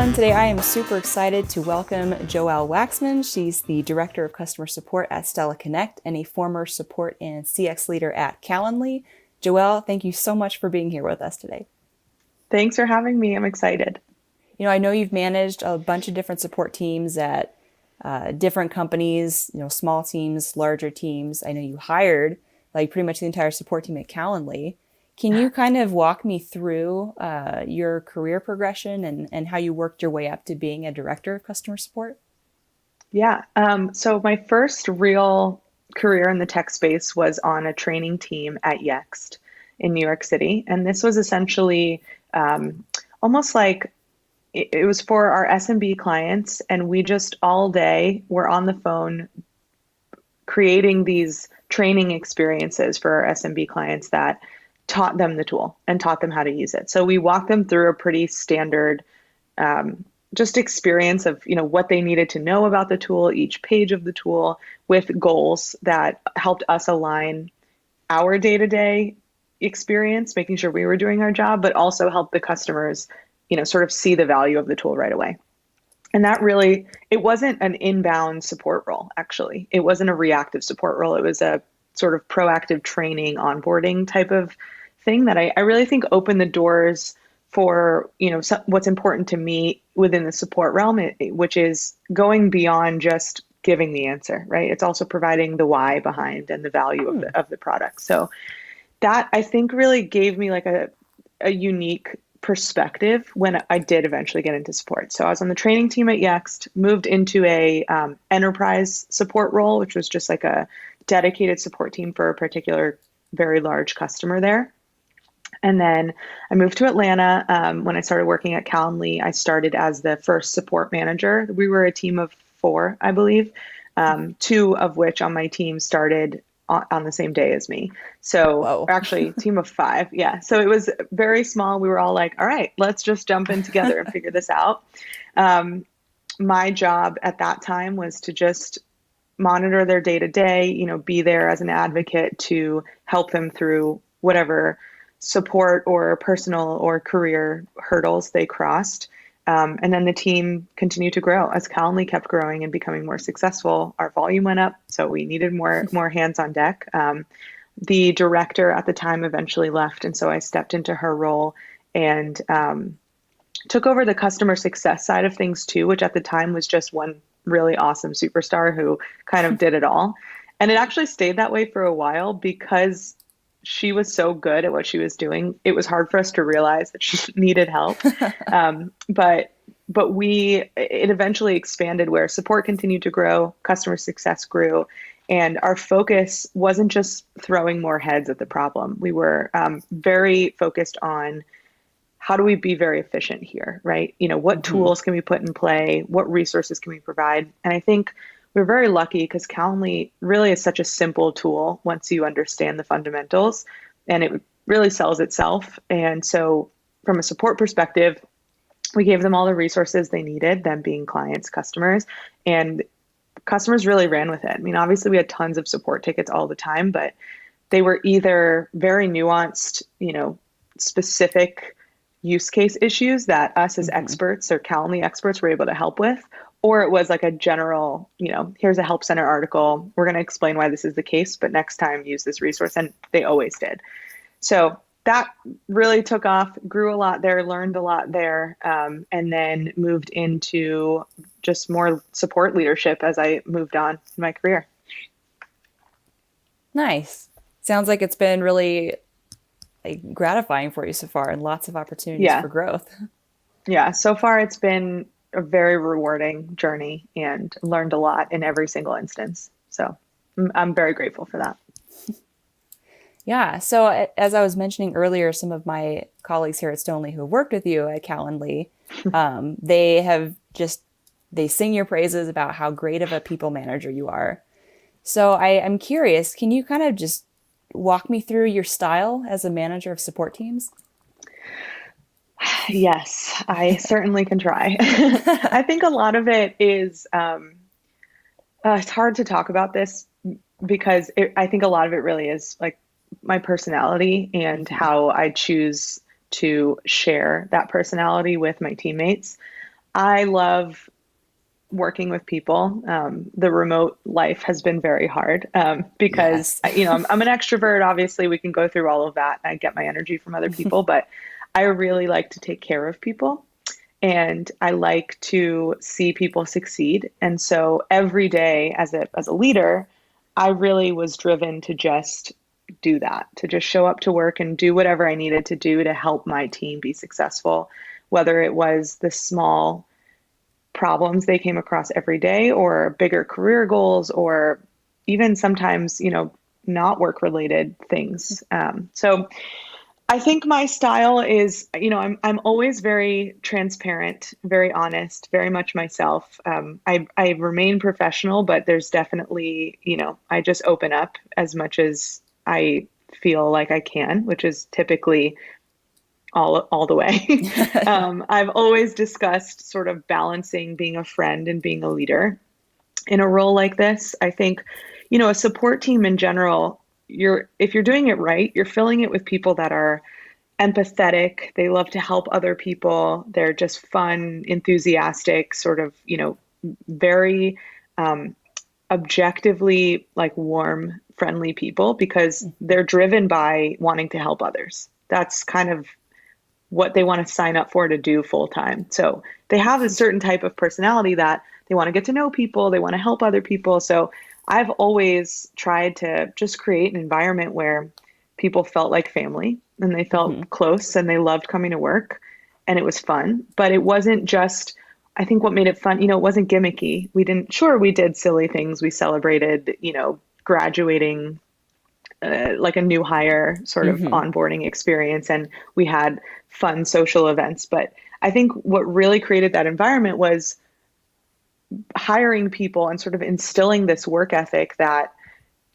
everyone. Today I am super excited to welcome Joelle Waksman. She's the Director of Customer Support at Stella Connect and a former support and CX leader at Calendly. Joelle, thank you so much for being here with us today. Thanks for having me. I'm excited. I know you've managed a bunch of different support teams at different companies, small teams, larger teams. I know you hired like pretty much the entire support team at Calendly. Can you kind of walk me through your career progression and how you worked your way up to being a director of customer support? Yeah. So my first real career in the tech space was on a training team at Yext in New York City. And this was essentially almost like it was for our SMB clients. And we just all day were on the phone creating these training experiences for our SMB clients that taught them the tool and taught them how to use it. So we walked them through a pretty standard just experience of what they needed to know about the tool, each page of the tool, with goals that helped us align our day-to-day experience, making sure we were doing our job, but also help the customers sort of see the value of the tool right away. And that really, it wasn't an inbound support role, actually. It wasn't a reactive support role. It was a sort of proactive training, onboarding type of thing that I really think opened the doors for, what's important to me within the support realm, which is going beyond just giving the answer, right? It's also providing the why behind and the value of the product. So that I think really gave me like a unique perspective when I did eventually get into support. So I was on the training team at Yext, moved into a enterprise support role, which was just like a dedicated support team for a particular very large customer there. And then I moved to Atlanta. When I started working at Calendly, I started as the first support manager. We were a team of 4, I believe, 2 of which on my team started on the same day as me. So Whoa. Actually, team of 5. Yeah. So it was very small. We were all like, all right, let's just jump in together and figure this out. My job at that time was to just monitor their day to day, be there as an advocate to help them through whatever support or personal or career hurdles they crossed. And then the team continued to grow as Calendly kept growing and becoming more successful. Our volume went up, so we needed more hands on deck. The director at the time eventually left, and so I stepped into her role and took over the customer success side of things too, which at the time was just one really awesome superstar who kind of did it all. And it actually stayed that way for a while because she was so good at what she was doing. It was hard for us to realize that she needed help. But it eventually expanded where support continued to grow, customer success grew, and our focus wasn't just throwing more heads at the problem. We were very focused on how do we be very efficient here, right? What tools can we put in play? What resources can we provide? And I think we're very lucky because Calendly really is such a simple tool once you understand the fundamentals, and it really sells itself. And so from a support perspective, we gave them all the resources they needed, them being clients, customers, and customers really ran with it. I mean, obviously we had tons of support tickets all the time, but they were either very nuanced, specific use case issues that us as experts or Calendly experts were able to help with, or it was like a general, here's a help center article. We're going to explain why this is the case, but next time use this resource. And they always did. So that really took off, grew a lot there, learned a lot there, and then moved into just more support leadership as I moved on in my career. Nice. Sounds like it's been really gratifying for you so far and lots of opportunities for growth. Yeah. So far it's been a very rewarding journey and learned a lot in every single instance. So I'm very grateful for that. Yeah. So as I was mentioning earlier, some of my colleagues here at Stoneleigh who have worked with you at Calendly, they sing your praises about how great of a people manager you are. So I'm curious, can you kind of just walk me through your style as a manager of support teams? Yes, I certainly can try. I think a lot of it is, it's hard to talk about this because I think a lot of it really is like my personality and how I choose to share that personality with my teammates. I love working with people. The remote life has been very hard because, Yes. I'm an extrovert. Obviously, we can go through all of that. I get my energy from other people, but I really like to take care of people. And I like to see people succeed. And so every day as a leader, I really was driven to just do that, to just show up to work and do whatever I needed to do to help my team be successful, whether it was the small problems they came across every day or bigger career goals or even sometimes, not work related things. So I think my style is, I'm always very transparent, very honest, very much myself. I remain professional, but there's definitely, I just open up as much as I feel like I can, which is typically all the way. I've always discussed sort of balancing being a friend and being a leader in a role like this. I think, a support team in general, if you're doing it right, you're filling it with people that are empathetic. They love to help other people. They're just fun, enthusiastic, sort of, very objectively like warm, friendly people because they're driven by wanting to help others. That's kind of what they want to sign up for to do full time. So they have a certain type of personality that they want to get to know people, they want to help other people. So I've always tried to just create an environment where people felt like family and they felt close and they loved coming to work and it was fun. But it wasn't just, I think what made it fun, it wasn't gimmicky. We did silly things. We celebrated, graduating like a new hire sort of onboarding experience and we had fun social events. But I think what really created that environment was hiring people and sort of instilling this work ethic that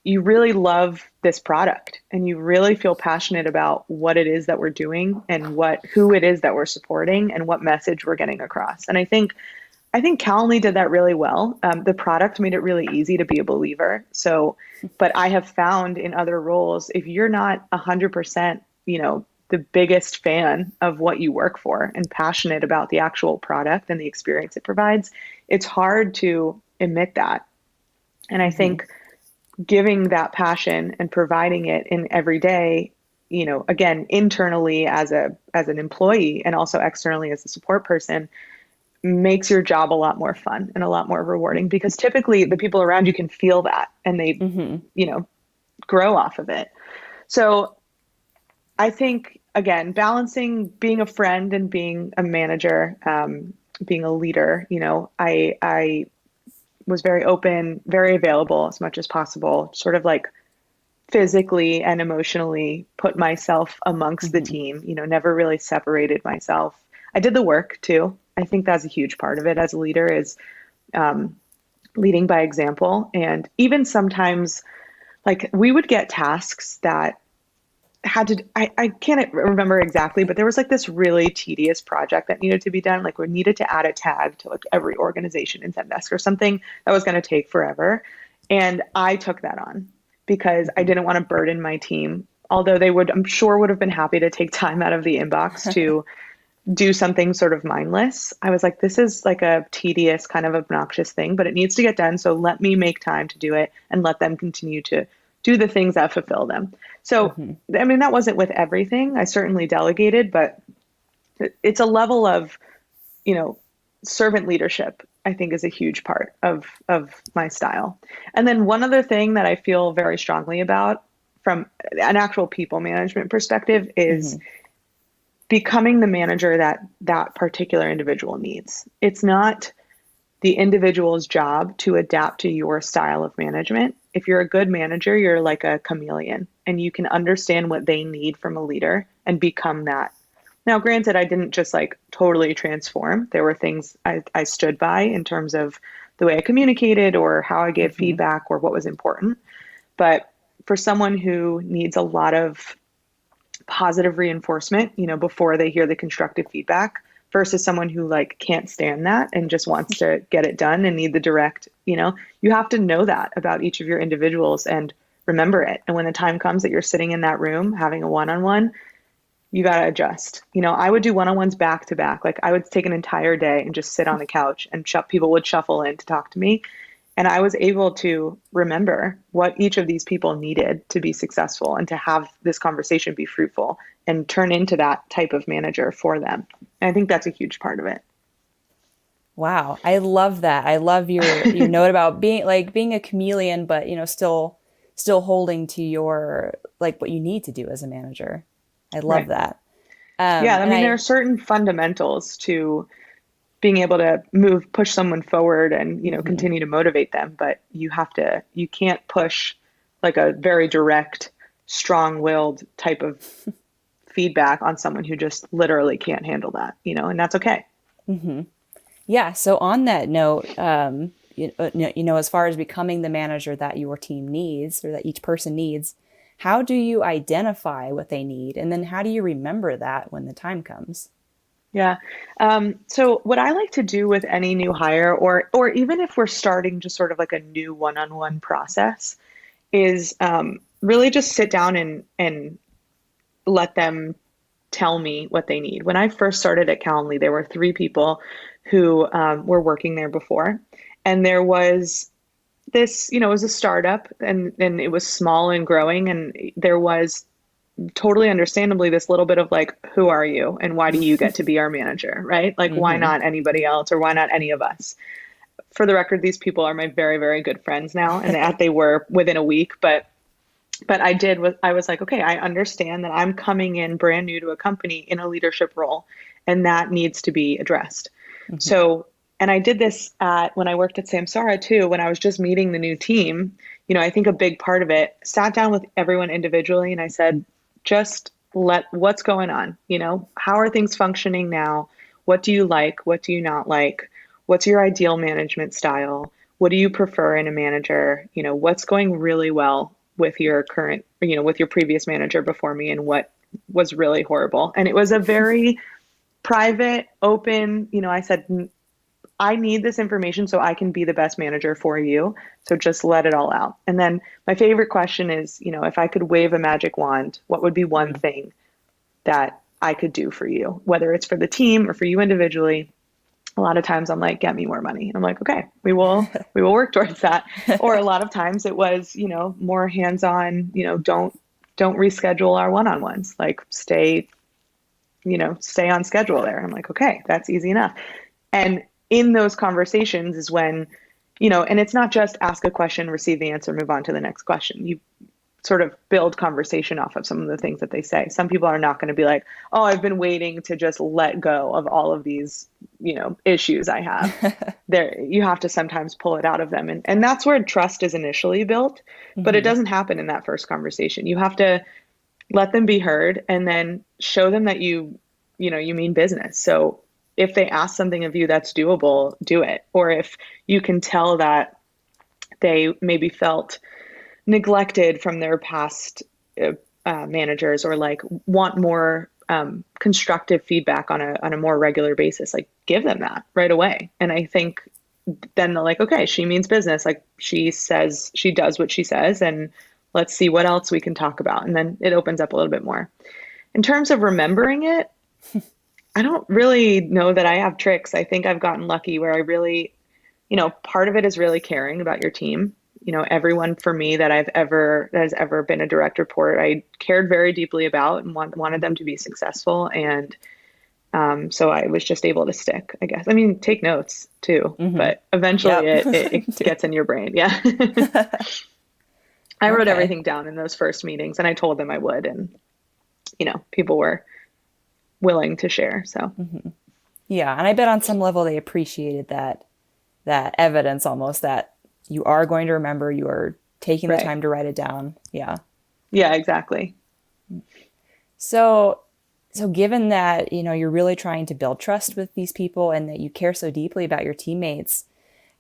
you really love this product and you really feel passionate about what it is that we're doing and who it is that we're supporting and what message we're getting across. And I think Calendly did that really well. The product made it really easy to be a believer. So, but I have found in other roles, if you're not 100%, the biggest fan of what you work for and passionate about the actual product and the experience it provides, it's hard to admit that. And I think giving that passion and providing it in every day, again, internally as an employee and also externally as a support person, makes your job a lot more fun and a lot more rewarding because typically the people around you can feel that and they, grow off of it. So I think, again, balancing being a friend and being a manager, being a leader, I was very open, very available as much as possible, sort of like physically and emotionally put myself amongst the team, never really separated myself. I did the work too. I think that's a huge part of it as a leader is leading by example. And even sometimes like we would get tasks that I can't remember exactly, but there was like this really tedious project that needed to be done. Like we needed to add a tag to like every organization in Zendesk or something that was going to take forever. And I took that on because I didn't want to burden my team, although I'm sure would have been happy to take time out of the inbox to do something sort of mindless. I was like, this is like a tedious kind of obnoxious thing, but it needs to get done. So let me make time to do it and let them continue to do the things that fulfill them. So, I mean, that wasn't with everything. I certainly delegated, but it's a level of, servant leadership, I think is a huge part of my style. And then one other thing that I feel very strongly about from an actual people management perspective is becoming the manager that particular individual needs. It's not the individual's job to adapt to your style of management. If you're a good manager, you're like a chameleon and you can understand what they need from a leader and become that. Now, granted, I didn't just like totally transform. There were things I stood by in terms of the way I communicated or how I gave feedback or what was important. But for someone who needs a lot of positive reinforcement, before they hear the constructive feedback versus someone who like can't stand that and just wants to get it done and need the direct, you have to know that about each of your individuals and remember it. And when the time comes that you're sitting in that room having a one-on-one, you got to adjust. I would do one-on-ones back to back. Like I would take an entire day and just sit on the couch and people would shuffle in to talk to me. And I was able to remember what each of these people needed to be successful and to have this conversation be fruitful and turn into that type of manager for them. And I think that's a huge part of it. Wow, I love that. I love your note about being a chameleon, but still holding to your like what you need to do as a manager. I love Right. that. Yeah. I And mean, there are I certain fundamentals to being able to push someone forward and, mhm, continue to motivate them. But you can't push like a very direct, strong-willed type of feedback on someone who just literally can't handle that, and that's okay. mhm. Yeah. So on that note, as far as becoming the manager that your team needs or that each person needs, how do you identify what they need, and then how do you remember that when the time comes? Yeah. So what I like to do with any new hire or even if we're starting just sort of like a new one-on-one process is really just sit down and let them tell me what they need. When I first started at Calendly, there were three people who were working there before. And there was this, it was a startup and it was small and growing. And there was totally understandably this little bit of like, who are you and why do you get to be our manager, right? Like, why Hmm. not anybody else or why not any of us? For the record, these people are my very, very good friends now, and they were within a week. But I was like, okay, I understand that I'm coming in brand new to a company in a leadership role, and that needs to be addressed. Hmm. So, and I did this when I worked at Samsara too, when I was just meeting the new team. I think a big part of it, sat down with everyone individually, and I said, just what's going on? How are things functioning now? What do you like? What do you not like? What's your ideal management style? What do you prefer in a manager? What's going really well with your current, with your previous manager before me, and what was really horrible. And it was a very private, open, I said, I need this information so I can be the best manager for you. So just let it all out. And then my favorite question is, if I could wave a magic wand, what would be one Hmm. thing that I could do for you, whether it's for the team or for you individually? A lot of times I'm like, get me more money. I'm like, okay, we will work towards that. Or a lot of times it was, more hands-on, don't reschedule our one-on-ones. Like stay on schedule there. I'm like, okay, that's easy enough. And in those conversations is when, and it's not just ask a question, receive the answer, move on to the next question. You sort of build conversation off of some of the things that they say. Some people are not going to be like, oh, I've been waiting to just let go of all of these, issues I have. There, you have to sometimes pull it out of them. And that's where trust is initially built, but it Hmm. doesn't happen in that first conversation. You have to let them be heard and then show them that you mean business. So if they ask something of you that's doable, do it. Or if you can tell that they maybe felt neglected from their past managers or like want more constructive feedback on a more regular basis, like give them that right away. And I think then they're like, okay, she means business. Like she says, she does what she says, and let's see what else we can talk about. And then it opens up a little bit more. In terms of remembering it, I don't really know that I have tricks. I think I've gotten lucky where I really, part of it is really caring about your team. Everyone for me that has ever been a direct report, I cared very deeply about and wanted them to be successful. And so I was just able to stick, I guess. I mean, take notes too, Hmm. but eventually Yep. it gets in your brain. Yeah. I wrote Okay. everything down in those first meetings and I told them I would. And, people were willing to share. So, Hmm. Yeah, and I bet on some level they appreciated that evidence almost that you are going to remember, you are taking the right. time to write it down. Yeah. Yeah, exactly. So given that, you're really trying to build trust with these people and that you care so deeply about your teammates,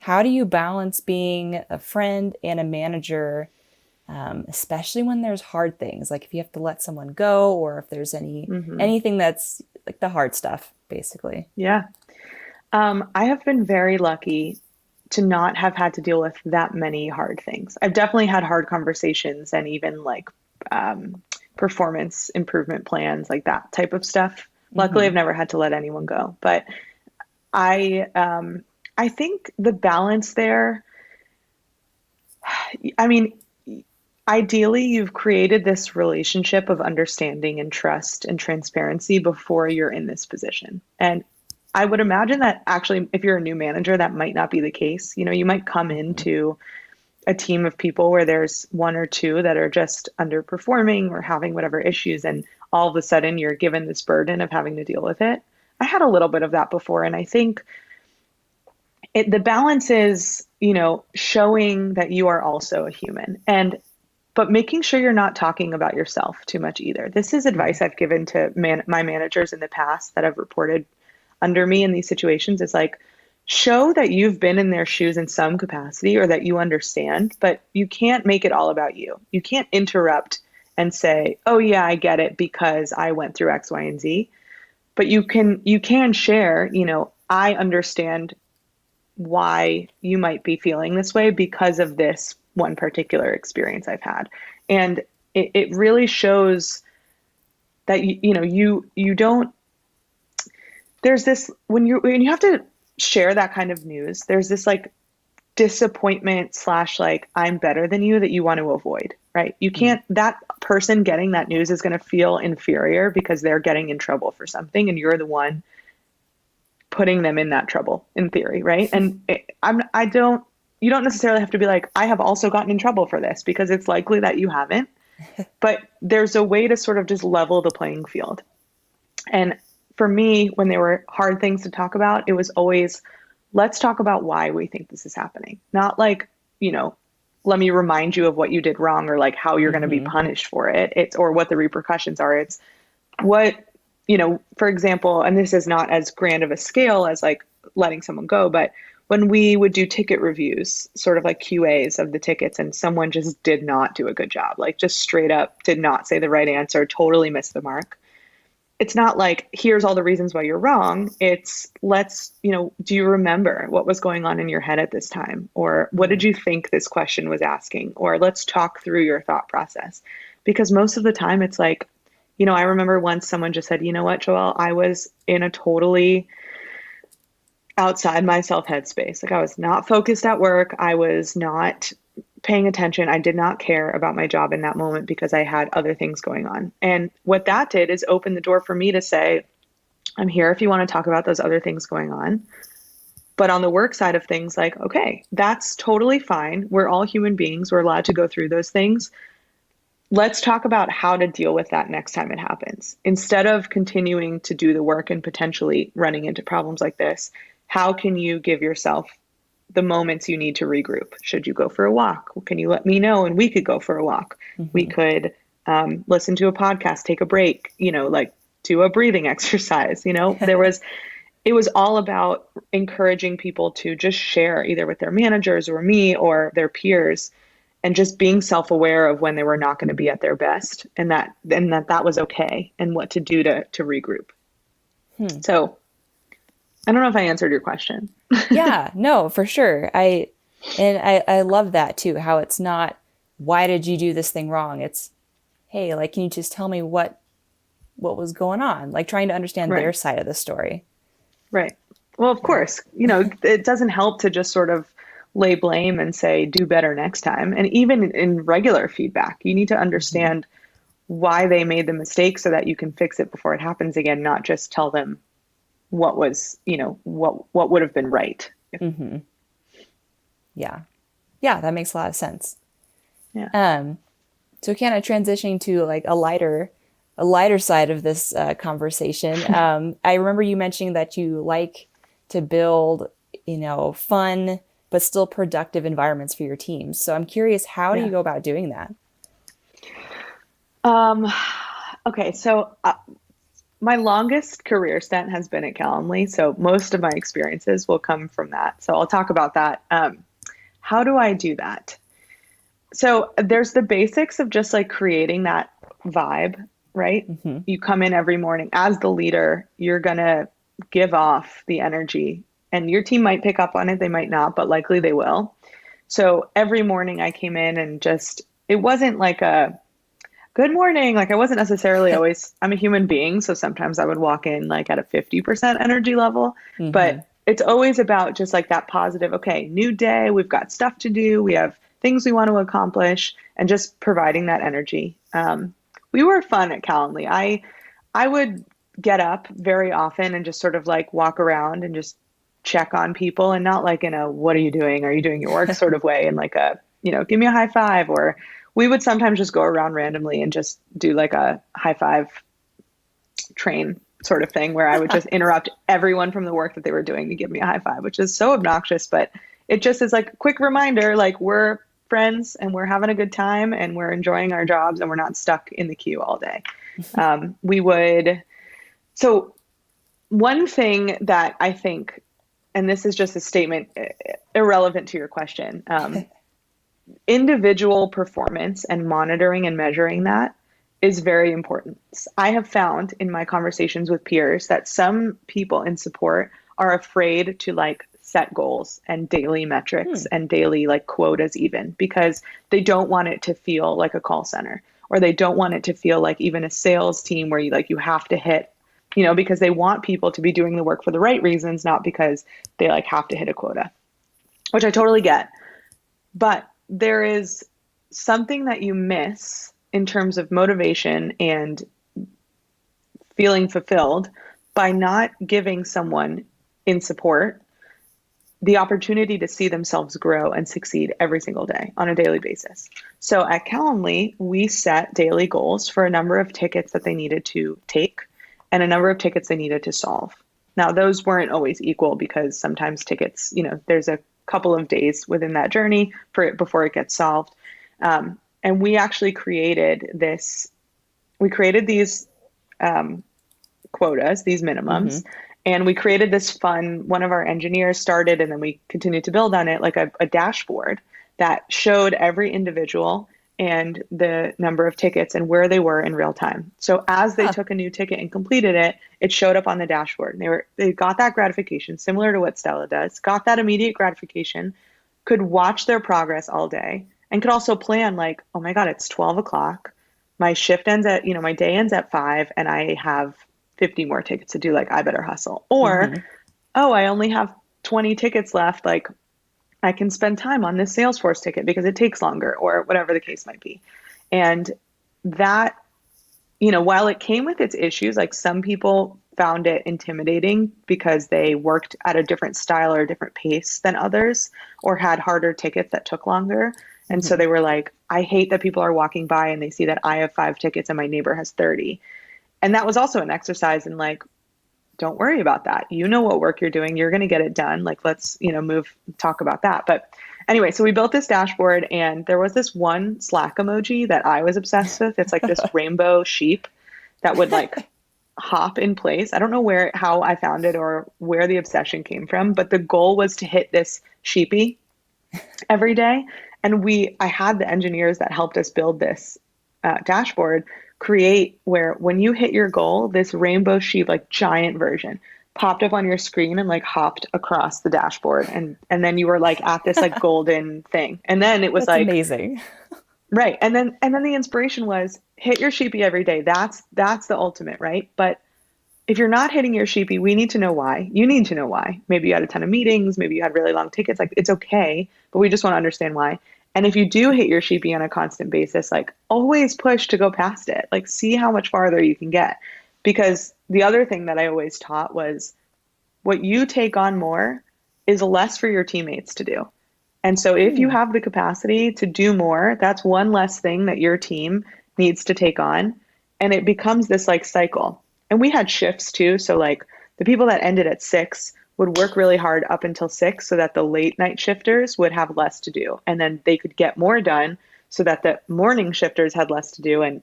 how do you balance being a friend and a manager, especially when there's hard things, like if you have to let someone go or if there's Hmm. anything that's like the hard stuff, basically. Yeah. I have been very lucky to not have had to deal with that many hard things. I've definitely had hard conversations and even like performance improvement plans, like that type of stuff. Luckily, Hmm. I've never had to let anyone go, but I think the balance there, I mean, ideally, you've created this relationship of understanding and trust and transparency before you're in this position. And I would imagine that actually, if you're a new manager, that might not be the case. You might come into a team of people where there's one or two that are just underperforming or having whatever issues, and all of a sudden you're given this burden of having to deal with it. I had a little bit of that before, and I think the balance is, showing that you are also a human, and but making sure you're not talking about yourself too much either. This is advice I've given to my managers in the past that have reported under me in these situations. Is like, show that you've been in their shoes in some capacity or that you understand, but you can't make it all about you. You can't interrupt and say, "Oh yeah, I get it because I went through X, Y, and Z." But you can share, I understand why you might be feeling this way because of this one particular experience I've had. And it really shows that you don't, there's this, when you have to share that kind of news, there's this like disappointment slash like I'm better than you that you want to avoid, right? You can't, that person getting that news is going to feel inferior because they're getting in trouble for something and you're the one putting them in that trouble in theory, right? And you don't necessarily have to be like, I have also gotten in trouble for this, because it's likely that you haven't, but there's a way to sort of just level the playing field. And for me, when there were hard things to talk about, it was always, let's talk about why we think this is happening. Not like, let me remind you of what you did wrong or like how you're going to be Hmm. punished for it. It's, or what the repercussions are. It's what, for example, and this is not as grand of a scale as like letting someone go, but when we would do ticket reviews, sort of like QAs of the tickets, and someone just did not do a good job, like just straight up did not say the right answer, totally missed the mark. It's not like, here's all the reasons why you're wrong. It's, do you remember what was going on in your head at this time? Or what did you think this question was asking? Or let's talk through your thought process. Because most of the time it's like, I remember once someone just said, you know what, Joelle, I was in a totally outside myself headspace. Like I was not focused at work. I was not paying attention. I did not care about my job in that moment because I had other things going on. And what that did is open the door for me to say, I'm here if you want to talk about those other things going on. But on the work side of things, like, okay, that's totally fine. We're all human beings. We're allowed to go through those things. Let's talk about how to deal with that next time it happens. Instead of continuing to do the work and potentially running into problems like this, how can you give yourself the moments you need to regroup? Should you go for a walk? Can you let me know and we could go for a walk? We Hmm. could listen to a podcast, take a break, like do a breathing exercise. It was all about encouraging people to just share either with their managers or me or their peers, and just being self-aware of when they were not going to be at their best, and that was okay, and what to do to regroup. So I don't know if I answered your question. Yeah, no, for sure. I love that too, how it's not, why did you do this thing wrong? It's, hey, like, can you just tell me what was going on? Like trying to understand their Right. side of the story. Right. Well, of Yeah. course, it doesn't help to just sort of lay blame and say, do better next time. And even in regular feedback, you need to Hmm. understand why they made the mistake so that you can fix it before it happens again, not just tell them what was, what would have been right. Hmm. Yeah. Yeah, that makes a lot of sense. Yeah. Um, so kind of transitioning to like a lighter side of this conversation. I remember you mentioning that you like to build, fun but still productive environments for your teams. So I'm curious, how do you Yeah. go about doing that? Um, okay. So my longest career stint has been at Calendly. So most of my experiences will come from that. So I'll talk about that. How do I do that? So there's the basics of just like creating that vibe, right? Hmm. You come in every morning as the leader, you're going to give off the energy, and your team might pick up on it. They might not, but likely they will. So every morning I came in and just, it wasn't like good morning. Like I wasn't necessarily always, I'm a human being. So sometimes I would walk in like at a 50% energy level, Hmm. but it's always about just like that positive, okay, new day, we've got stuff to do, we have things we want to accomplish, and just providing that energy. We were fun at Calendly. I would get up very often and just sort of like walk around and just check on people, and not like in a what are you doing? Are you doing your work sort of way, and like a, give me a high five. Or we would sometimes just go around randomly and just do like a high five train sort of thing where I would just interrupt everyone from the work that they were doing to give me a high five, which is so obnoxious, but it just is like a quick reminder, like we're friends and we're having a good time and we're enjoying our jobs and we're not stuck in the queue all day. We would, so one thing that I think, and this is just a statement irrelevant to your question, individual performance and monitoring and measuring that is very important. I have found in my conversations with peers that some people in support are afraid to like set goals and daily metrics and daily like quotas, even because they don't want it to feel like a call center, or they don't want it to feel like even a sales team where you have to hit, because they want people to be doing the work for the right reasons, not because they like have to hit a quota, which I totally get. But there is something that you miss in terms of motivation and feeling fulfilled by not giving someone in support the opportunity to see themselves grow and succeed every single day on a daily basis. So at Calendly, we set daily goals for a number of tickets that they needed to take and a number of tickets they needed to solve. Now, those weren't always equal because sometimes tickets, there's a couple of days within that journey for it before it gets solved. And we actually created these quotas, these minimums, and we created this fun, one of our engineers started, and then we continued to build on it, like a dashboard that showed every individual and the number of tickets and where they were in real time. So as they took a new ticket and completed it, it showed up on the dashboard. And they got that gratification, similar to what Stella does, got that immediate gratification, could watch their progress all day, and could also plan like, oh my God, it's 12 o'clock. My shift ends at, my day ends at 5 and I have 50 more tickets to do. Like, I better hustle. Or, oh, I only have 20 tickets left. Like, I can spend time on this Salesforce ticket because it takes longer, or whatever the case might be. And that, while it came with its issues, like some people found it intimidating because they worked at a different style or a different pace than others, or had harder tickets that took longer. And so they were like, I hate that people are walking by and they see that I have 5 tickets and my neighbor has 30. And that was also an exercise in like, don't worry about that. You know what work you're doing. You're going to get it done. Like, let's, talk about that. But anyway, so we built this dashboard, and there was this one Slack emoji that I was obsessed with. It's like this rainbow sheep that would like hop in place. I don't know how I found it or where the obsession came from, but the goal was to hit this sheepy every day. And I had the engineers that helped us build this dashboard create where when you hit your goal, this rainbow sheep, like giant version, popped up on your screen and like hopped across the dashboard. And then you were like at this like golden thing. And then it was That's like amazing. right. And then the inspiration was hit your sheepy every day. That's the ultimate, right? But if you're not hitting your sheepy, we need to know why. You need to know why. Maybe you had a ton of meetings, maybe you had really long tickets. Like, it's okay, but we just want to understand why. And if you do hit your sheepy on a constant basis, like always push to go past it. Like, see how much farther you can get. Because the other thing that I always taught was what you take on more is less for your teammates to do. And so if you have the capacity to do more, that's one less thing that your team needs to take on. And it becomes this like cycle. And we had shifts too. So like the people that ended at 6 would work really hard up until 6 so that the late night shifters would have less to do. And then they could get more done so that the morning shifters had less to do. And,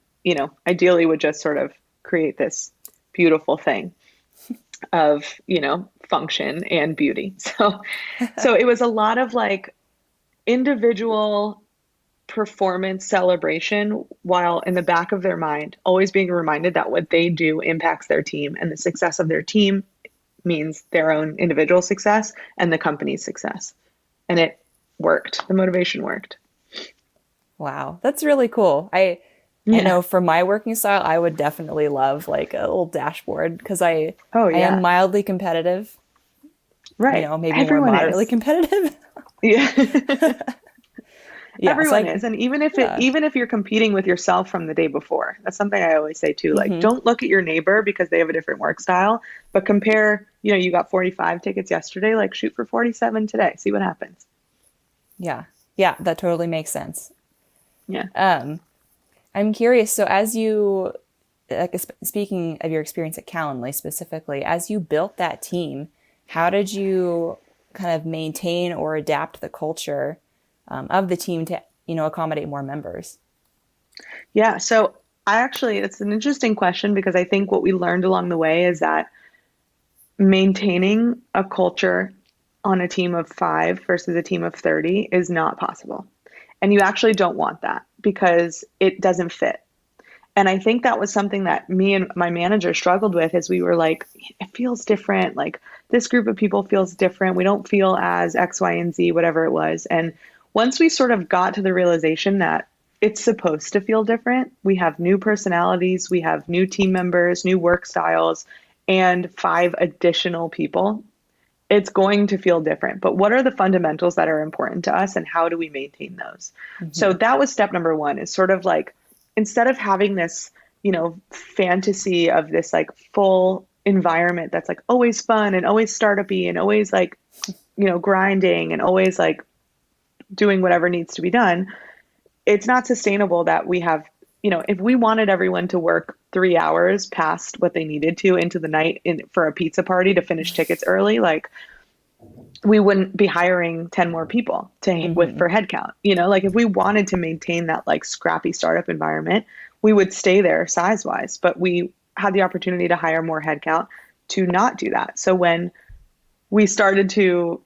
ideally would just sort of create this beautiful thing of, function and beauty. So it was a lot of like individual performance celebration, while in the back of their mind always being reminded that what they do impacts their team, and the success of their team means their own individual success and the company's success. And it worked. The motivation worked. Wow, that's really cool. I Yeah. know for my working style, I would definitely love like a little dashboard because Oh, I am yeah. mildly competitive, Right. maybe more Everyone moderately is. competitive. Yeah. Yeah, so Everyone is. And yeah. even if you're competing with yourself from the day before, that's something I always say too. Like, Hmm. don't look at your neighbor because they have a different work style, but compare, you got 45 tickets yesterday, like shoot for 47 today. See what happens. Yeah. Yeah, that totally makes sense. Yeah. I'm curious. So as you, like, speaking of your experience at Calendly specifically, as you built that team, how did you kind of maintain or adapt the culture of the team to, accommodate more members? Yeah. So it's an interesting question because I think what we learned along the way is that maintaining a culture on a team of 5 versus a team of 30 is not possible. And you actually don't want that because it doesn't fit. And I think that was something that me and my manager struggled with as we were like, it feels different. Like this group of people feels different. We don't feel as X, Y, and Z, whatever it was. And once we sort of got to the realization that it's supposed to feel different, we have new personalities, we have new team members, new work styles, and 5 additional people. It's going to feel different. But what are the fundamentals that are important to us and how do we maintain those? So Hmm. that was step number one is sort of like, instead of having this, fantasy of this like full environment that's like always fun and always startup-y and always like, grinding and always like doing whatever needs to be done, it's not sustainable that we have, if we wanted everyone to work 3 hours past what they needed to into the night for a pizza party to finish tickets early, like we wouldn't be hiring 10 more people Hmm. for headcount. Like if we wanted to maintain that like scrappy startup environment, we would stay there size wise, but we had the opportunity to hire more headcount to not do that. So when we started to,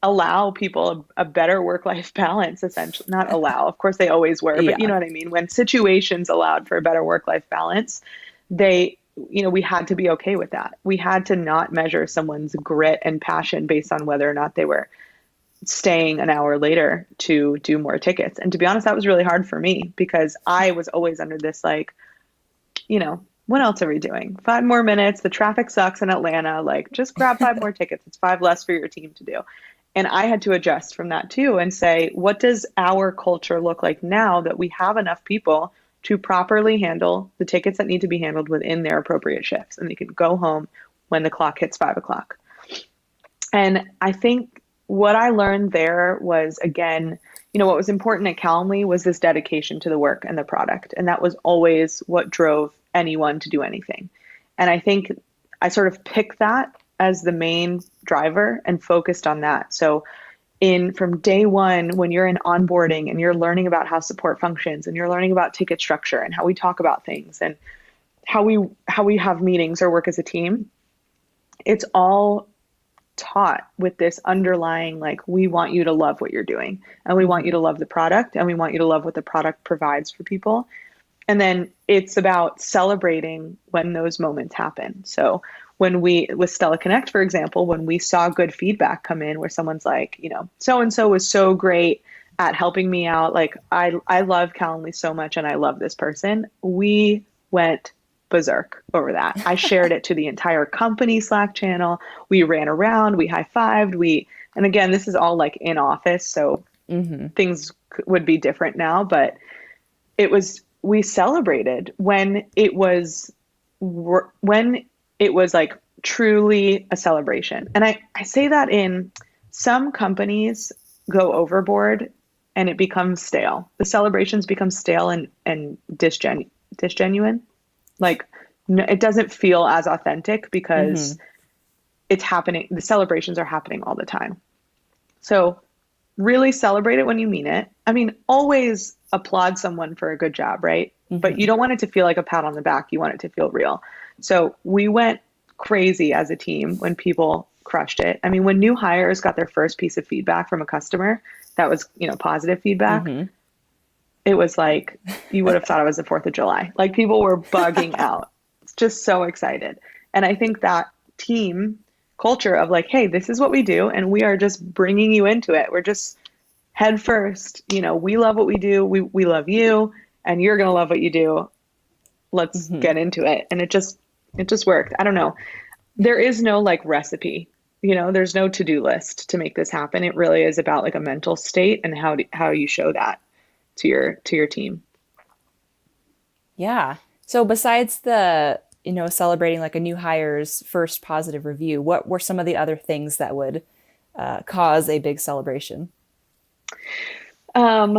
allow people a better work-life balance, essentially, not allow, of course they always were, but you Yeah. know what I mean? When situations allowed for a better work-life balance, they, we had to be okay with that. We had to not measure someone's grit and passion based on whether or not they were staying an hour later to do more tickets. And to be honest, that was really hard for me because I was always under this like, what else are we doing? 5 more minutes. The traffic sucks in Atlanta. Like, just grab 5 more tickets. It's 5 less for your team to do. And I had to adjust from that too and say, what does our culture look like now that we have enough people to properly handle the tickets that need to be handled within their appropriate shifts? And they can go home when the clock hits 5 o'clock. And I think what I learned there was, again, what was important at Calendly was this dedication to the work and the product. And that was always what drove anyone to do anything. And I think I sort of picked that as the main driver and focused on that. So in from day one, when you're in onboarding and you're learning about how support functions and you're learning about ticket structure and how we talk about things and how we have meetings or work as a team, it's all taught with this underlying like we want you to love what you're doing and we want you Hmm. to love the product and we want you to love what the product provides for people. And then it's about celebrating when those moments happen. So when we with Stella Connect, for example, when we saw good feedback come in where someone's like, so and so was so great at helping me out, like I love Calendly so much and I love this person, we went berserk over that. I shared it to the entire company Slack channel. We ran around, we high-fived, and again, this is all like in office, so Hmm. things would be different now, but we celebrated when it was like truly a celebration. And I say that in some companies go overboard and it becomes stale. The celebrations become stale and disgenuine. Like no, it doesn't feel as authentic Hmm. because it's happening. The celebrations are happening all the time. So really celebrate it when you mean it. I mean, always applaud someone for a good job, right? But you Hmm. don't want it to feel like a pat on the back. You want it to feel real. So we went crazy as a team when people crushed it. I mean, when new hires got their first piece of feedback from a customer that was, positive feedback, Hmm. it was like you would have thought it was the 4th of July. Like people were bugging out. It's just so excited. And I think that team culture of like, hey, this is what we do, and we are just bringing you into it. We're just head first. We love what we do. We love you. and you're going to love what you do. Let's Hmm. get into it. And it just worked. I don't know. There is no like recipe, there's no to-do list to make this happen. It really is about like a mental state and how you show that to your team. Yeah. So besides the, celebrating like a new hire's first positive review, what were some of the other things that would cause a big celebration? Um,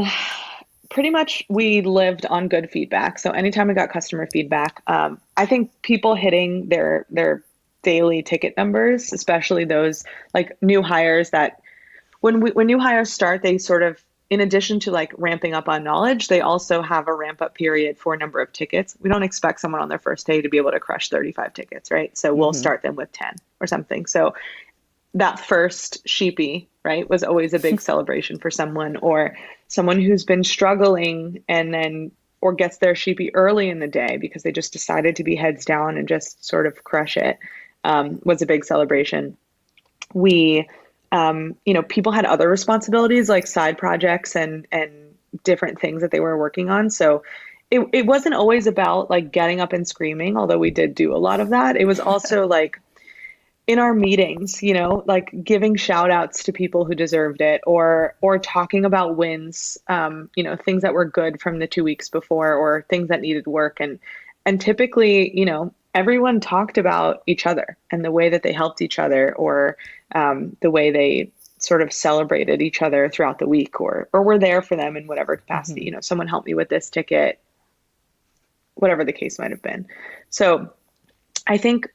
Pretty much we lived on good feedback. So anytime we got customer feedback, I think people hitting their daily ticket numbers, especially those like new hires that when new hires start, they sort of, in addition to like ramping up on knowledge, they also have a ramp up period for a number of tickets. We don't expect someone on their first day to be able to crush 35 tickets, right? So we'll Hmm. start them with 10 or something. So that first sheepy, right, was always a big celebration for someone, or someone who's been struggling and then or gets their sheepy early in the day because they just decided to be heads down and just sort of crush it, was a big celebration. We, people had other responsibilities like side projects and different things that they were working on. So it wasn't always about like getting up and screaming, although we did do a lot of that. It was also like in our meetings, like giving shout outs to people who deserved it, or talking about wins, things that were good from the 2 weeks before, or things that needed work. And typically, everyone talked about each other and the way that they helped each other, or the way they sort of celebrated each other throughout the week, or were there for them in whatever capacity. Hmm. Someone helped me with this ticket, whatever the case might have been. So I think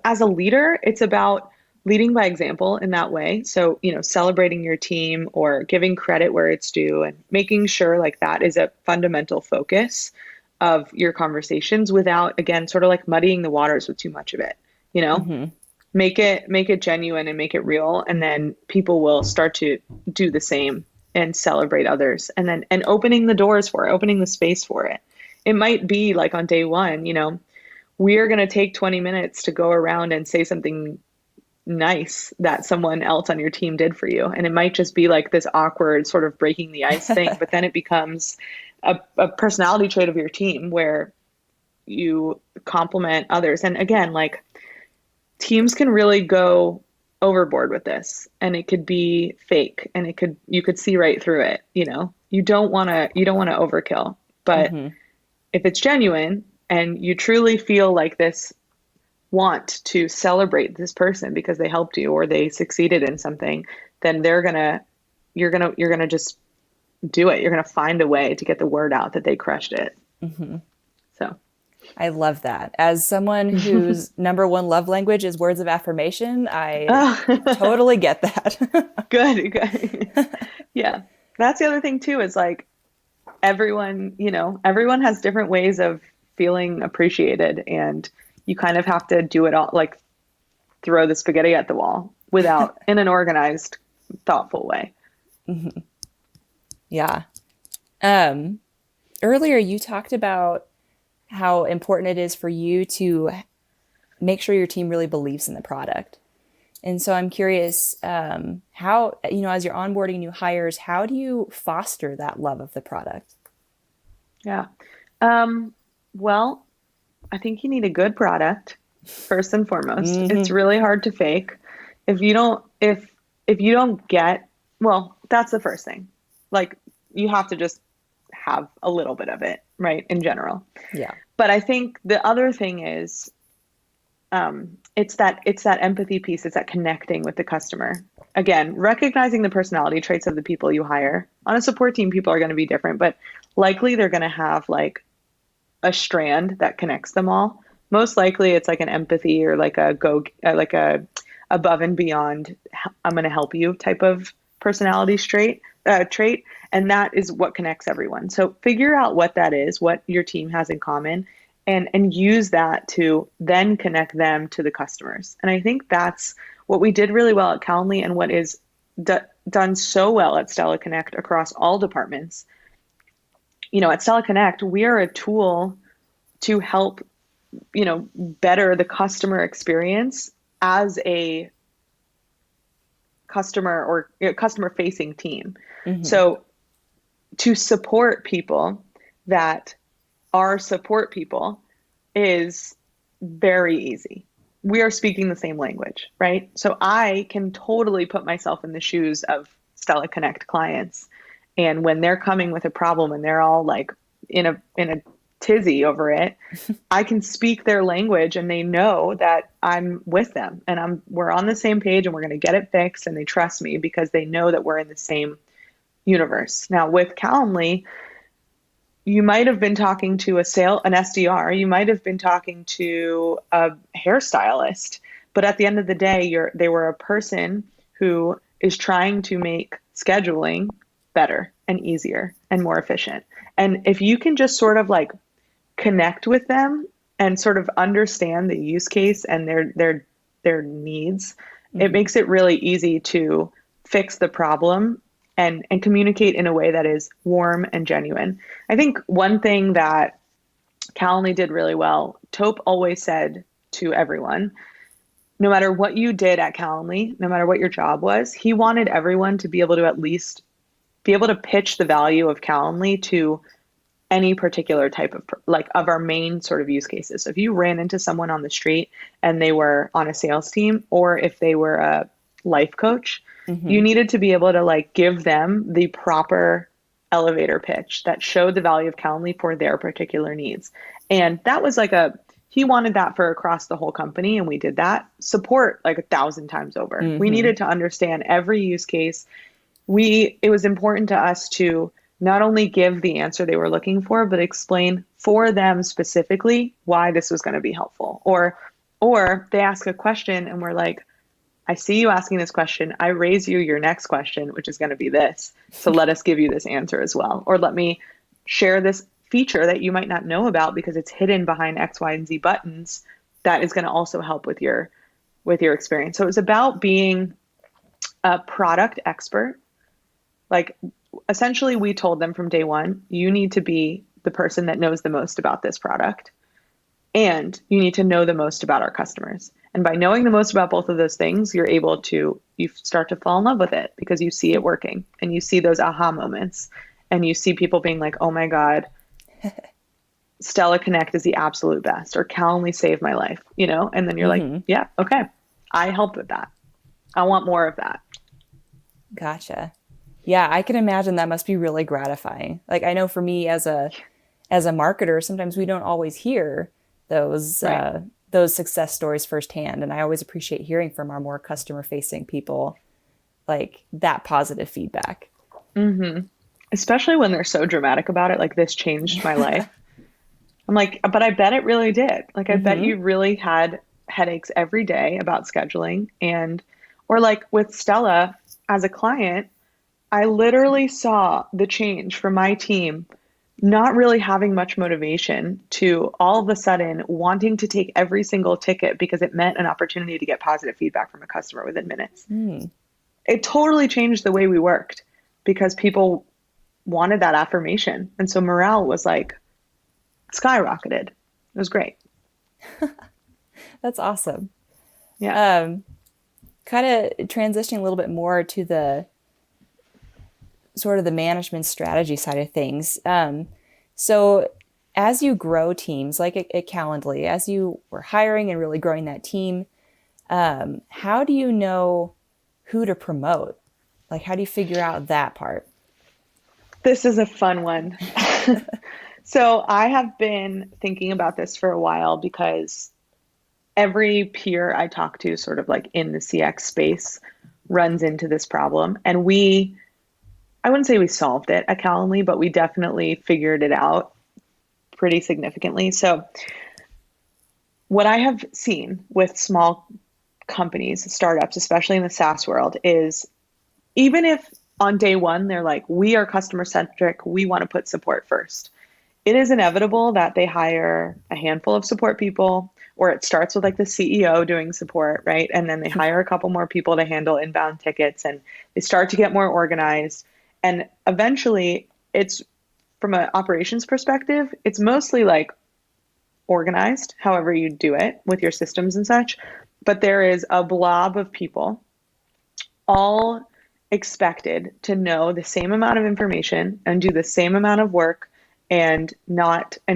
as a leader, it's about leading by example in that way. So, celebrating your team or giving credit where it's due, and making sure like that is a fundamental focus of your conversations, without, again, sort of like muddying the waters with too much of it, you know, Hmm. make it genuine and make it real. And then people will start to do the same and celebrate others, and opening the doors for it, opening the space for it. It might be like on day one, we are going to take 20 minutes to go around and say something nice that someone else on your team did for you. And it might just be like this awkward sort of breaking the ice thing, but then it becomes a personality trait of your team where you compliment others. And again, like teams can really go overboard with this, and it could be fake, and you could see right through it. You don't want to overkill, but Hmm. if it's genuine and you truly feel like this want to celebrate this person because they helped you or they succeeded in something, then you're gonna just do it. You're gonna find a way to get the word out that they crushed it. Hmm. So I love that. As someone whose number one love language is words of affirmation, I oh, totally get that. good. Yeah. That's the other thing too, is like everyone has different ways of feeling appreciated, and you kind of have to do it all, like throw the spaghetti at the wall without in an organized, thoughtful way. Yeah. Um, Earlier you talked about how important it is for you to make sure your team really believes in the product. And so I'm curious, how, as you're onboarding new hires, how do you foster that love of the product? Yeah. Um, well, I think you need a good product first and foremost. It's Hmm. really hard to fake. If you don't get, well, that's the first thing. Like you have to just have a little bit of it, right? In general. Yeah. But I think the other thing is, it's that empathy piece. It's that connecting with the customer. Again, recognizing the personality traits of the people you hire. On a support team, people are going to be different, but likely they're going to have like a strand that connects them all. Most likely it's like an empathy, or like a above and beyond, I'm going to help you type of personality trait, and that is what connects everyone. So figure out what that is, what your team has in common, and use that to then connect them to the customers. And I think that's what we did really well at Calendly, and what is done so well at Stella Connect across all departments. At Stella Connect, we are a tool to help, better the customer experience as a customer or customer facing team. Hmm. So to support people, that our support people is very easy. We are speaking the same language, right? So I can totally put myself in the shoes of Stella Connect clients. And when they're coming with a problem and they're all like in a tizzy over it, I can speak their language and they know that I'm with them and we're on the same page and we're going to get it fixed, and they trust me because they know that we're in the same universe. Now with Calendly, you might have been talking to an SDR, you might have been talking to a hairstylist, but at the end of the day, they were a person who is trying to make scheduling better and easier and more efficient. And if you can just sort of like connect with them and sort of understand the use case and their needs, it makes it really easy to fix the problem and communicate in a way that is warm and genuine. I think one thing that Calendly did really well, Taupe always said to everyone, no matter what you did at Calendly, no matter what your job was, he wanted everyone to be able to at least be able to pitch the value of Calendly to any particular type of of our main sort of use cases. So if you ran into someone on the street and they were on a sales team, or if they were a life coach, you needed to be able to like give them the proper elevator pitch that showed the value of Calendly for their particular needs. And that was he wanted that for across the whole company. And we did that support like 1,000 times over. We needed to understand every use case. It was important to us to not only give the answer they were looking for, but explain for them specifically why this was going to be helpful. Or they ask a question and we're like, I see you asking this question. I raise you your next question, which is going to be this. So let us give you this answer as well. Or let me share this feature that you might not know about because it's hidden behind X, Y, and Z buttons that is going to also help with your experience. So it's about being a product expert. Like essentially we told them from day one, you need to be the person that knows the most about this product. And you need to know the most about our customers. And by knowing the most about both of those things, you start to fall in love with it because you see it working and you see those aha moments and you see people being like, oh my God, Stella Connect is the absolute best, or Calendly saved my life, and then you're like, yeah, okay, I helped with that. I want more of that. Gotcha. Yeah, I can imagine that must be really gratifying. Like I know for me as a marketer, sometimes we don't always hear those Right. Those success stories firsthand. And I always appreciate hearing from our more customer facing people, like that positive feedback. Especially when they're so dramatic about it, like this changed my life. I'm like, but I bet it really did. Like, I bet you really had headaches every day about scheduling. Or like with Stella as a client, I literally saw the change from my team not really having much motivation to all of a sudden wanting to take every single ticket because it meant an opportunity to get positive feedback from a customer within minutes. It totally changed the way we worked because people wanted that affirmation. And so morale was like skyrocketed. It was great. That's awesome. Yeah. Kind of transitioning a little bit more to the sort of the management strategy side of things. So as you grow teams, like at Calendly, as you were hiring and really growing that team, how do you know who to promote? Like, how do you figure out that part? This is a fun one. So I have been thinking about this for a while because every peer I talk to sort of like in the CX space runs into this problem. And I wouldn't say we solved it at Calendly, but we definitely figured it out pretty significantly. So what I have seen with small companies, startups, especially in the SaaS world, is even if on day one, they're like, we are customer centric, we want to put support first. It is inevitable that they hire a handful of support people, or it starts with like the CEO doing support, right? And then they hire a couple more people to handle inbound tickets and they start to get more organized. And eventually it's from an operations perspective, it's mostly like organized, however you do it with your systems and such. But there is a blob of people all expected to know the same amount of information and do the same amount of work and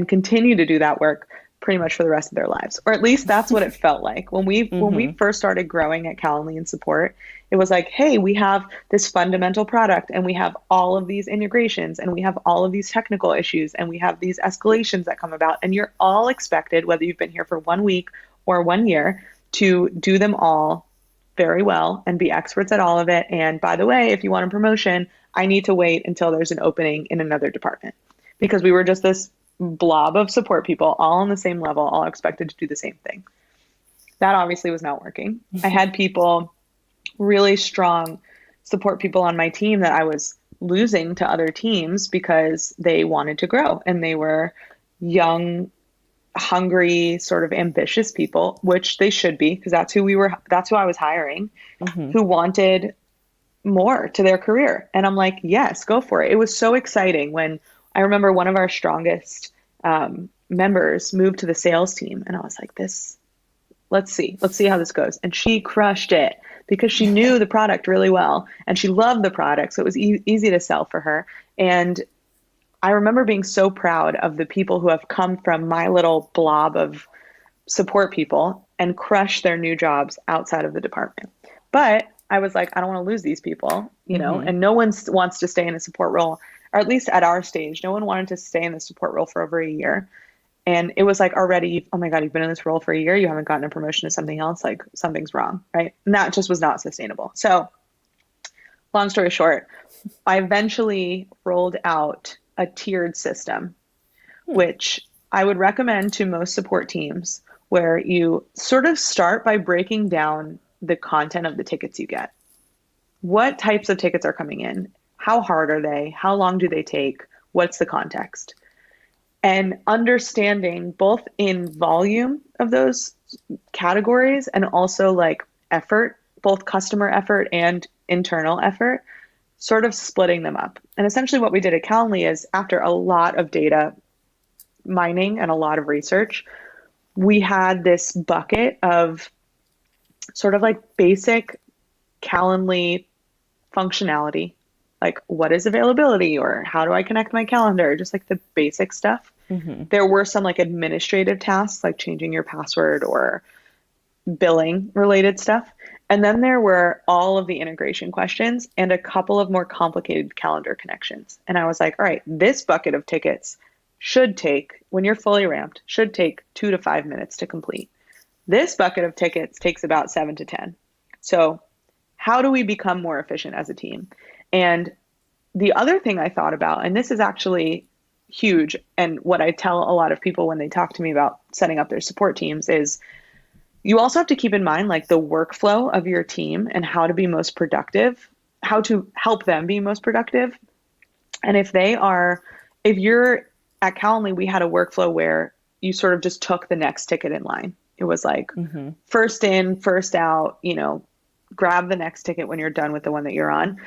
continue to do that work pretty much for the rest of their lives. Or at least that's what it felt like. When we Mm-hmm. first started growing at Calendly and Support, it was like, hey, we have this fundamental product and we have all of these integrations and we have all of these technical issues and we have these escalations that come about. And you're all expected, whether you've been here for 1 week or 1 year, to do them all very well and be experts at all of it. And by the way, if you want a promotion, I need to wait until there's an opening in another department, because we were just this blob of support people all on the same level, all expected to do the same thing. That obviously was not working. I had people, really strong support people on my team, that I was losing to other teams because they wanted to grow and they were young, hungry, sort of ambitious people, which they should be, because that's who I was hiring, Mm-hmm. who wanted more to their career. And I'm like, yes, go for it. It was so exciting when I remember one of our strongest members moved to the sales team. And I was like, let's see how this goes. And she crushed it because she knew the product really well and she loved the product. So it was easy to sell for her. And I remember being so proud of the people who have come from my little blob of support people and crushed their new jobs outside of the department. But I was like, I don't want to lose these people, Mm-hmm. and no one wants to stay in a support role, or at least at our stage, no one wanted to stay in the support role for over a year. And it was like, already, oh my God, you've been in this role for a year, you haven't gotten a promotion to something else, like something's wrong, right? And that just was not sustainable. So long story short, I eventually rolled out a tiered system, which I would recommend to most support teams, where you sort of start by breaking down the content of the tickets you get. What types of tickets are coming in? How hard are they? How long do they take? What's the context? And understanding both in volume of those categories and also like effort, both customer effort and internal effort, sort of splitting them up. And essentially what we did at Calendly is, after a lot of data mining and a lot of research, we had this bucket of sort of like basic Calendly functionality, like what is availability or how do I connect my calendar, just like the basic stuff. Mm-hmm. There were some like administrative tasks, like changing your password or billing related stuff. And then there were all of the integration questions and a couple of more complicated calendar connections. And I was like, all right, this bucket of tickets should take, when you're fully ramped, should take 2 to 5 minutes to complete. This bucket of tickets takes about 7 to 10. So how do we become more efficient as a team? And the other thing I thought about, and this is actually huge, and what I tell a lot of people when they talk to me about setting up their support teams, is you also have to keep in mind like the workflow of your team and how to be most productive, how to help them be most productive. And if you're at Calendly, we had a workflow where you sort of just took the next ticket in line. It was like Mm-hmm. first in, first out, grab the next ticket when you're done with the one that you're on.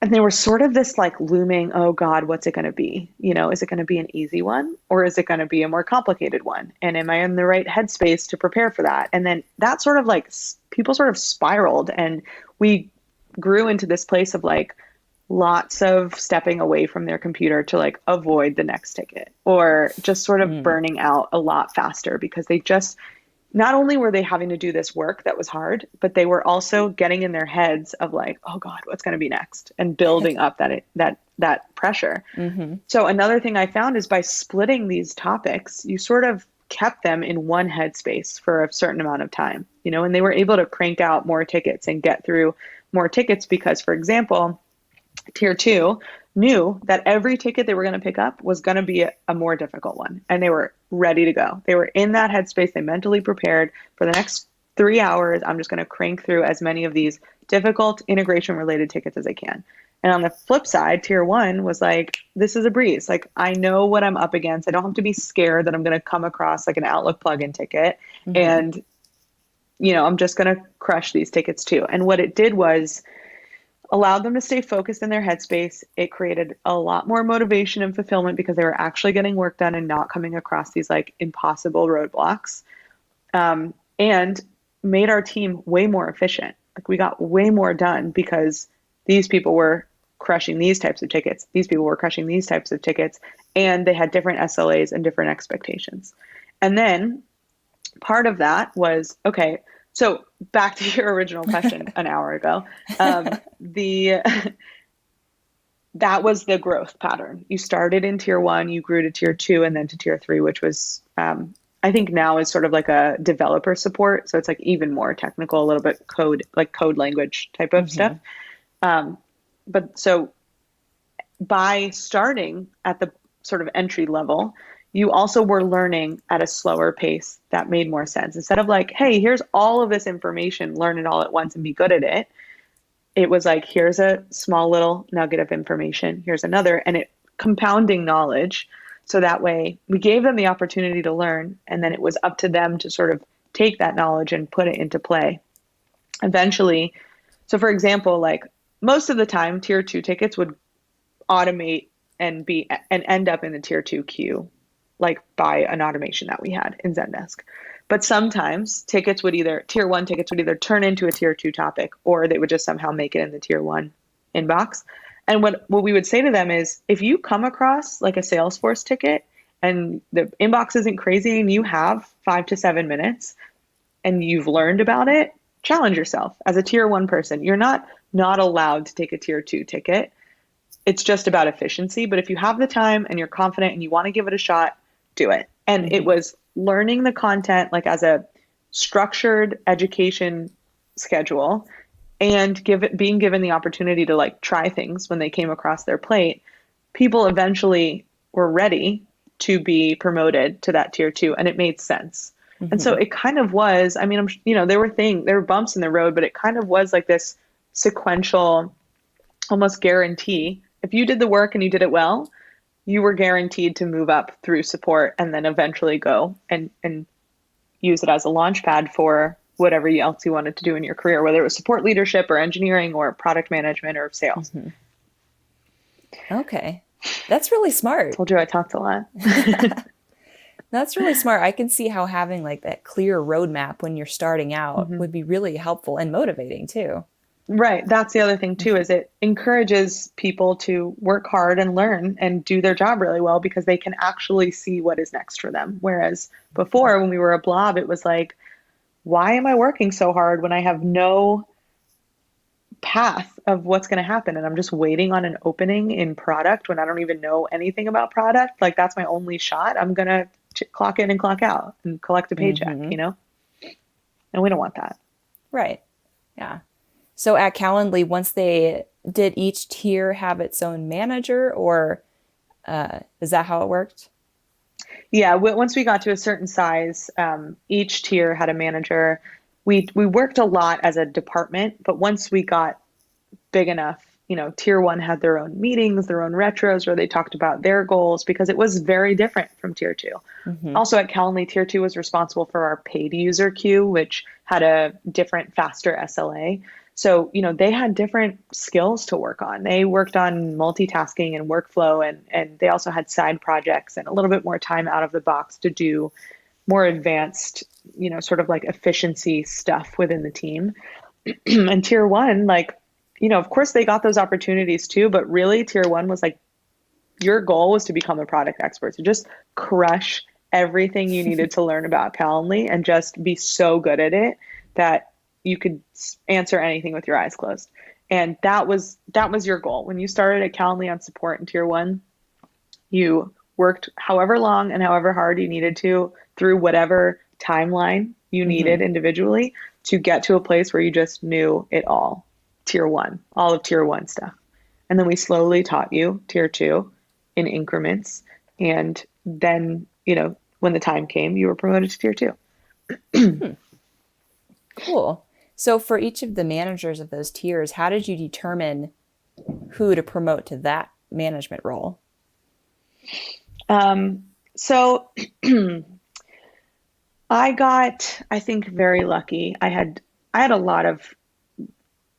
And they were sort of this like looming, oh God, what's it going to be? Is it going to be an easy one or is it going to be a more complicated one? And am I in the right headspace to prepare for that? And then that sort of like people sort of spiraled, and we grew into this place of like lots of stepping away from their computer to like avoid the next ticket, or just sort of burning out a lot faster, because they just, not only were they having to do this work that was hard, but they were also getting in their heads of like, oh God, what's going to be next, and building up that pressure. Mm-hmm. So another thing I found is by splitting these topics, you sort of kept them in one headspace for a certain amount of time, and they were able to crank out more tickets and get through more tickets because, for example, tier 2 knew that every ticket they were going to pick up was going to be a more difficult one, and they were ready to go. They were in that headspace. They mentally prepared for the next 3 hours. I'm just going to crank through as many of these difficult integration related tickets as I can. And on the flip side, tier 1 was like, this is a breeze. Like, I know what I'm up against. I don't have to be scared that I'm going to come across like an Outlook plugin ticket. Mm-hmm. And, I'm just going to crush these tickets too. And what it did was allowed them to stay focused in their headspace. It created a lot more motivation and fulfillment because they were actually getting work done and not coming across these like impossible roadblocks, and made our team way more efficient. Like, we got way more done because these people were crushing these types of tickets. These people were crushing these types of tickets, and they had different SLAs and different expectations. And then part of that was, okay, so back to your original question an hour ago, the that was the growth pattern. You started in tier one, you grew to tier two, and then to tier three, which was, I think now is sort of like a developer support. So it's like even more technical, a little bit code language type of stuff. But so by starting at the sort of entry level, you also were learning at a slower pace that made more sense. Instead of like, hey, here's all of this information, learn it all at once and be good at it. It was like, here's a small little nugget of information, here's another, and it compounding knowledge. So that way we gave them the opportunity to learn, and then it was up to them to sort of take that knowledge and put it into play. Eventually, so for example, like most of the time, tier two tickets would automate and end up in the tier two queue, like by an automation that we had in Zendesk. But sometimes tier one tickets would either turn into a tier two topic, or they would just somehow make it in the tier one inbox. And what we would say to them is, if you come across like a Salesforce ticket and the inbox isn't crazy and you have 5 to 7 minutes and you've learned about it, challenge yourself as a tier one person. You're not allowed to take a tier two ticket. It's just about efficiency. But if you have the time and you're confident and you want to give it a shot, do it. And it was learning the content like as a structured education schedule, and being given the opportunity to like try things when they came across their plate. People eventually were ready to be promoted to that tier two, and it made sense. And so it kind of was, I mean, there were bumps in the road, but it kind of was like this sequential, almost guarantee. If you did the work and you did it well, you were guaranteed to move up through support and then eventually go and use it as a launch pad for whatever else you wanted to do in your career, whether it was support leadership or engineering or product management or sales. Okay. That's really smart. Told you I talked a lot. That's really smart. I can see how having like that clear roadmap when you're starting out would be really helpful and motivating too. Right. That's the other thing too, is it encourages people to work hard and learn and do their job really well because they can actually see what is next for them. Whereas before, when we were a blob, it was like, why am I working so hard when I have no path of what's going to happen? And I'm just waiting on an opening in product when I don't even know anything about product. Like that's my only shot. I'm going to clock in and clock out and collect a paycheck, And we don't want that. Right. Yeah. So at Calendly, once did each tier have its own manager, or is that how it worked? Yeah, once we got to a certain size, each tier had a manager. We worked a lot as a department, but once we got big enough, tier one had their own meetings, their own retros where they talked about their goals, because it was very different from tier two. Also at Calendly, tier two was responsible for our paid user queue, which had a different, faster SLA. So, they had different skills to work on. They worked on multitasking and workflow, and they also had side projects and a little bit more time out of the box to do more advanced, sort of like efficiency stuff within the team. And tier one, of course they got those opportunities too, but really tier one was like, your goal was to become a product expert. So just crush everything you needed to learn about Calendly and just be so good at it that you could answer anything with your eyes closed. And that was your goal. When you started at Calendly on support in tier one, you worked however long and however hard you needed to through whatever timeline you needed individually to get to a place where you just knew it all. Tier one, all of tier one stuff. And then we slowly taught you tier two in increments. And then, when the time came, you were promoted to tier two. Cool. So for each of the managers of those tiers, how did you determine who to promote to that management role? So I think, very lucky. I had a lot of,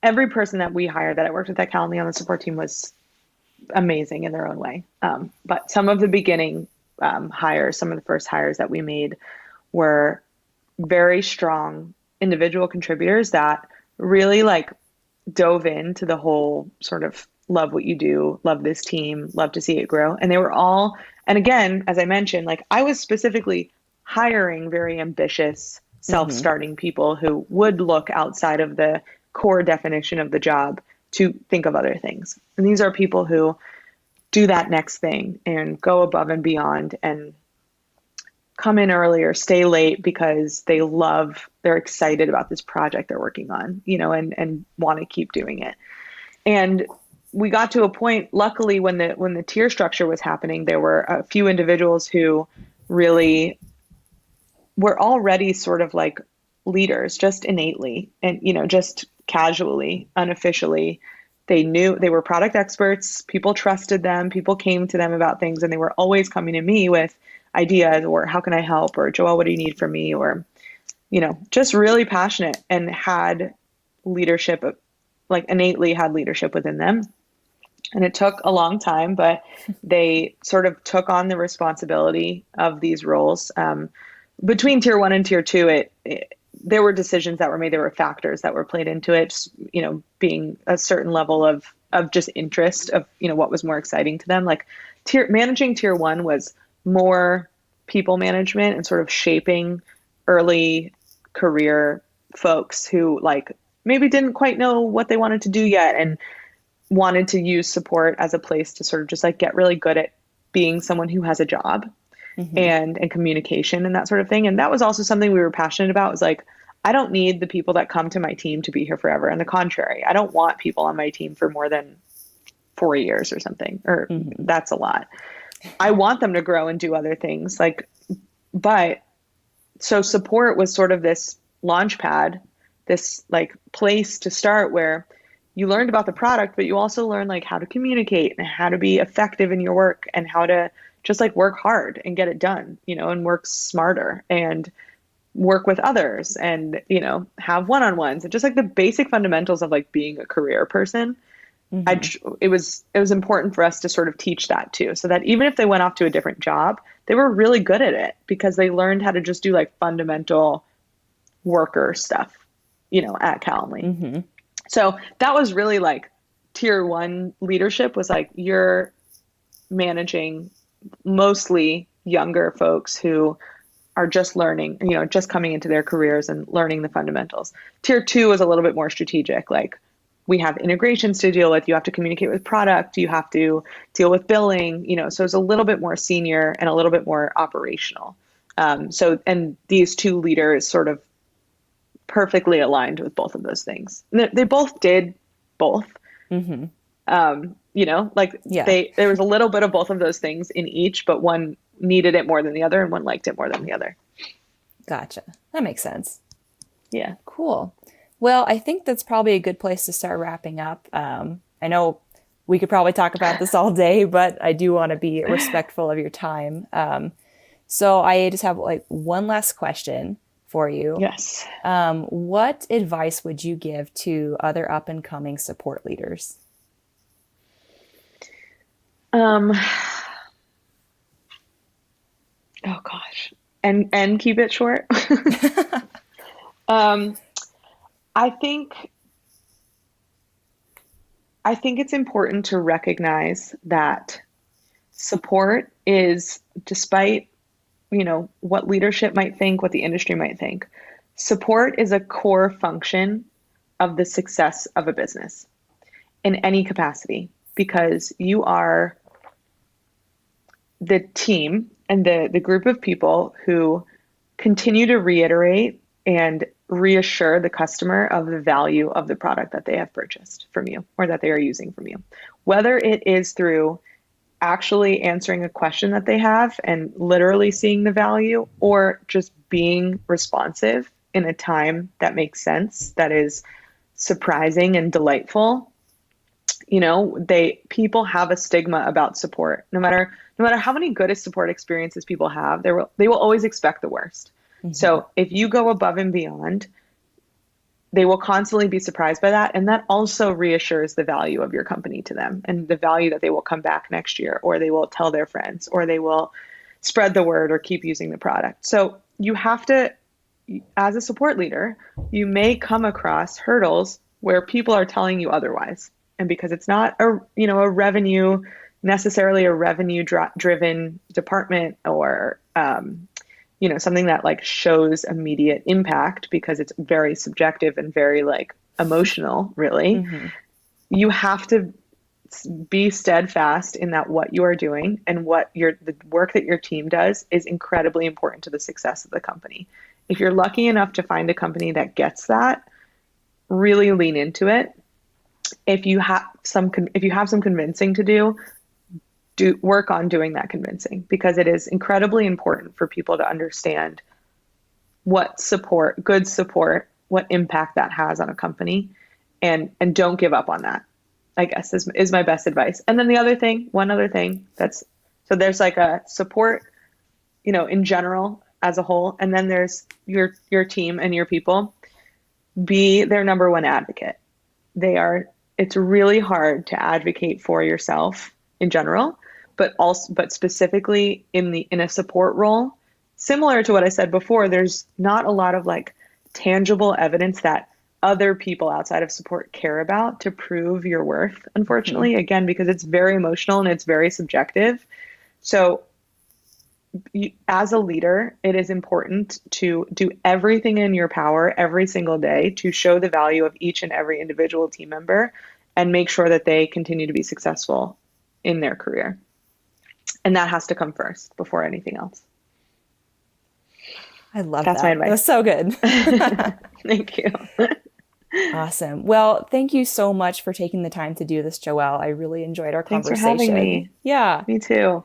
every person that we hired that I worked with at Calendly on the support team was amazing in their own way. But some of the beginning hires, some of the first hires that we made were very strong individual contributors that really dove into the whole sort of love what you do, love this team, love to see it grow. And they were all, and again, as I mentioned, like I was specifically hiring very ambitious, Mm-hmm. self-starting people who would look outside of the core definition of the job to think of other things. And these are people who do that next thing and go above and beyond and come in earlier, stay late because they're excited about this project they're working on, and want to keep doing it. And we got to a point, luckily, when the tier structure was happening, there were a few individuals who really were already sort of like leaders, just innately and, just casually, unofficially. They knew they were product experts. People trusted them. People came to them about things, and they were always coming to me with ideas or how can I help, or Joelle, what do you need from me? Or, just really passionate and had leadership, like innately had leadership within them. And it took a long time, but they sort of took on the responsibility of these roles. Between tier one and tier two, there were decisions that were made. There were factors that were played into it, just, being a certain level of just interest of, what was more exciting to them. Like managing tier one was more people management and sort of shaping early career folks who like maybe didn't quite know what they wanted to do yet and wanted to use support as a place to sort of just like get really good at being someone who has a job Mm-hmm. and communication and that sort of thing. And that was also something we were passionate about, was like, I don't need the people that come to my team to be here forever. On the contrary, I don't want people on my team for more than 4 years or something, or Mm-hmm. that's a lot. I want them to grow and do other things. But so support was sort of this launch pad, this like place to start where you learned about the product, but you also learned like how to communicate and how to be effective in your work and how to just like work hard and get it done, and work smarter and work with others and, have one-on-ones and just like the basic fundamentals of like being a career person. Mm-hmm. It was important for us to sort of teach that too, so that even if they went off to a different job, they were really good at it because they learned how to just do like fundamental worker stuff, at Calendly. Mm-hmm. So that was really like tier one leadership, was like you're managing mostly younger folks who are just learning, just coming into their careers and learning the fundamentals. Tier two is a little bit more strategic. Like we have integrations to deal with. You have to communicate with product. You have to deal with billing, so it's a little bit more senior and a little bit more operational. And these two leaders sort of perfectly aligned with both of those things. They both did both. Mm-hmm. Yeah. There was a little bit of both of those things in each, but one needed it more than the other and one liked it more than the other. Gotcha. That makes sense. Yeah. Cool. Well, I think that's probably a good place to start wrapping up. I know we could probably talk about this all day, but I do want to be respectful of your time. So I just have like one last question for you. Yes. What advice would you give to other up and coming support leaders? Oh gosh. And keep it short. I think it's important to recognize that support is, despite, what leadership might think, what the industry might think, support is a core function of the success of a business in any capacity, because you are the team and the group of people who continue to reiterate and reassure the customer of the value of the product that they have purchased from you or that they are using from you. Whether it is through actually answering a question that they have and literally seeing the value, or just being responsive in a time that makes sense, that is surprising and delightful. People have a stigma about support. No matter how many good support experiences people have, they will always expect the worst. Mm-hmm. So if you go above and beyond, they will constantly be surprised by that. And that also reassures the value of your company to them, and the value that they will come back next year, or they will tell their friends, or they will spread the word or keep using the product. So you have to, as a support leader, you may come across hurdles where people are telling you otherwise. And because it's not a revenue, necessarily a revenue driven department, or something that like shows immediate impact, because it's very subjective and very like emotional, really. Mm-hmm. You have to be steadfast in that what you are doing and the work that your team does is incredibly important to the success of the company. If you're lucky enough to find a company that gets that, really lean into it. If you have some convincing to do work on doing that convincing, because it is incredibly important for people to understand what what impact that has on a company, and don't give up on that, I guess is my best advice. And then one other thing so there's like a support, in general as a whole, and then there's your team and your people. Be their number one advocate. It's really hard to advocate for yourself in general, but specifically in a support role. Similar to what I said before, there's not a lot of like tangible evidence that other people outside of support care about to prove your worth, unfortunately, again, because it's very emotional and it's very subjective. So as a leader, it is important to do everything in your power every single day to show the value of each and every individual team member and make sure that they continue to be successful in their career. And that has to come first before anything else. I love That's that. my advice. That was so good. Thank you. Awesome. Well, thank you so much for taking the time to do this, Joelle. I really enjoyed our Thanks conversation. for having me. Yeah. Me too.